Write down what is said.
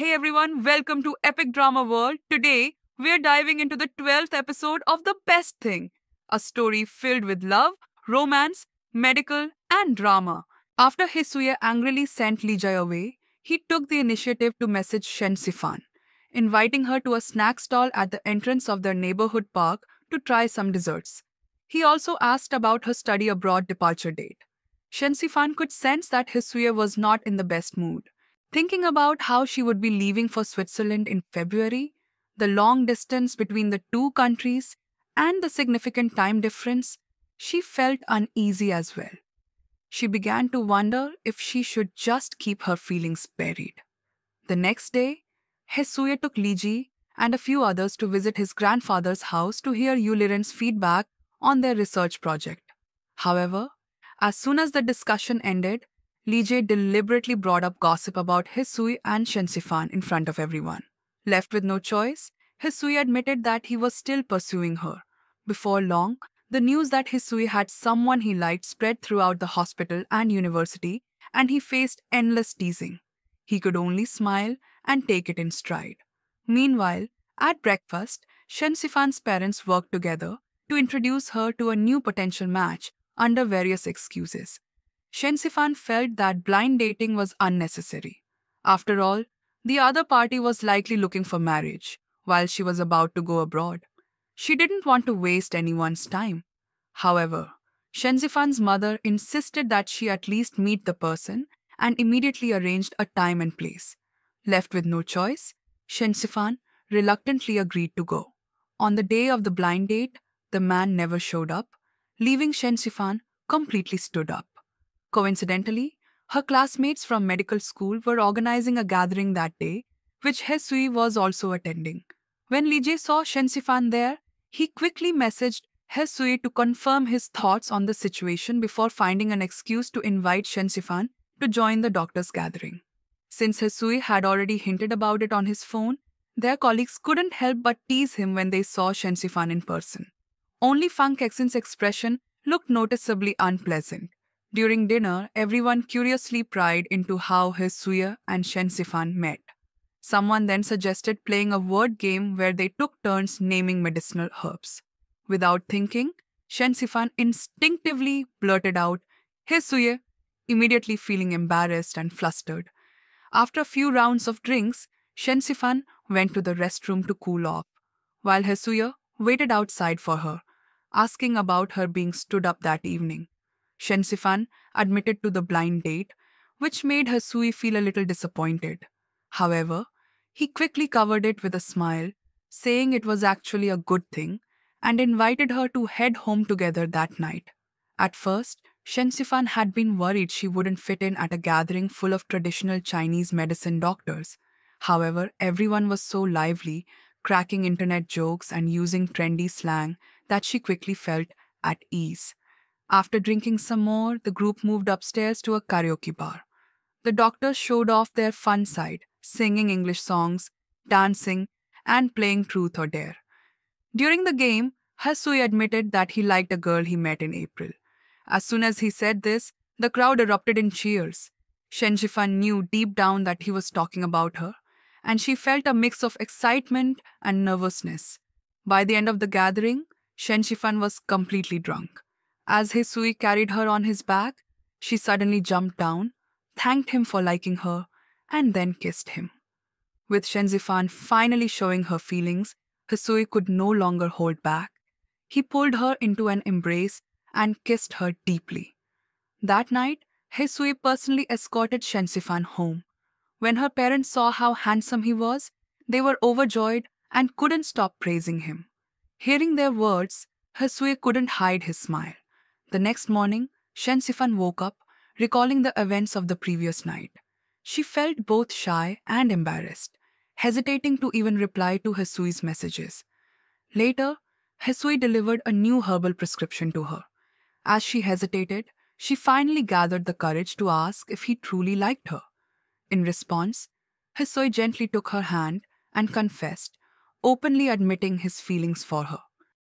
Hey everyone, welcome to Epic Drama World. Today, we're diving into the 12th episode of The Best Thing, a story filled with love, romance, medical, and drama. After Hisuya angrily sent Lijai away, he took the initiative to message Shen Sifan, inviting her to a snack stall at the entrance of their neighborhood park to try some desserts. He also asked about her study abroad departure date. Shen Sifan could sense that Hisuya was not in the best mood. Thinking about how she would be leaving for Switzerland in February, the long distance between the two countries, and the significant time difference, she felt uneasy as well. She began to wonder if she should just keep her feelings buried. The next day, Hesuye took Liji and a few others to visit his grandfather's house to hear Yuliren's feedback on their research project. However, as soon as the discussion ended, Lije deliberately brought up gossip about Hisui and Shensifan in front of everyone. Left with no choice, Hisui admitted that he was still pursuing her. Before long, the news that Hisui had someone he liked spread throughout the hospital and university, and he faced endless teasing. He could only smile and take it in stride. Meanwhile, at breakfast, Shensifan's parents worked together to introduce her to a new potential match under various excuses. Shensifan felt that blind dating was unnecessary. After all, the other party was likely looking for marriage, while she was about to go abroad. She didn't want to waste anyone's time. However, Shensifan's mother insisted that she at least meet the person and immediately arranged a time and place. Left with no choice, Shensifan reluctantly agreed to go. On the day of the blind date, the man never showed up, leaving Shensifan completely stood up. Coincidentally, her classmates from medical school were organizing a gathering that day, which Hesui was also attending. When Lije saw Shensifan there, he quickly messaged Hesui to confirm his thoughts on the situation before finding an excuse to invite Shensifan to join the doctor's gathering. Since Hesui had already hinted about it on his phone, their colleagues couldn't help but tease him when they saw Shensifan in person. Only Fang Kexin's expression looked noticeably unpleasant. During dinner, everyone curiously pried into how Hisuya and Shensifan met. Someone then suggested playing a word game where they took turns naming medicinal herbs. Without thinking, Shensifan instinctively blurted out, Hisuya, immediately feeling embarrassed and flustered. After a few rounds of drinks, Shensifan went to the restroom to cool off, while Hisuya waited outside for her, asking about her being stood up that evening. Shensifan admitted to the blind date, which made Hasui feel a little disappointed. However, he quickly covered it with a smile, saying it was actually a good thing, and invited her to head home together that night. At first, Shensifan had been worried she wouldn't fit in at a gathering full of traditional Chinese medicine doctors. However, everyone was so lively, cracking internet jokes and using trendy slang that she quickly felt at ease. After drinking some more, the group moved upstairs to a karaoke bar. The doctors showed off their fun side, singing English songs, dancing, and playing truth or dare. During the game, Hasui admitted that he liked a girl he met in April. As soon as he said this, the crowd erupted in cheers. Shenjifan knew deep down that he was talking about her, and she felt a mix of excitement and nervousness. By the end of the gathering, Shenjifan was completely drunk. As Hisui carried her on his back, she suddenly jumped down, thanked him for liking her, and then kissed him. With Shenzifan finally showing her feelings, Hisui could no longer hold back. He pulled her into an embrace and kissed her deeply. That night, Hisui personally escorted Shenzifan home. When her parents saw how handsome he was, they were overjoyed and couldn't stop praising him. Hearing their words, Hisui couldn't hide his smile. The next morning, Shensifan woke up, recalling the events of the previous night. She felt both shy and embarrassed, hesitating to even reply to Hisui's messages. Later, Hisui delivered a new herbal prescription to her. As she hesitated, she finally gathered the courage to ask if he truly liked her. In response, Hisui gently took her hand and confessed, openly admitting his feelings for her.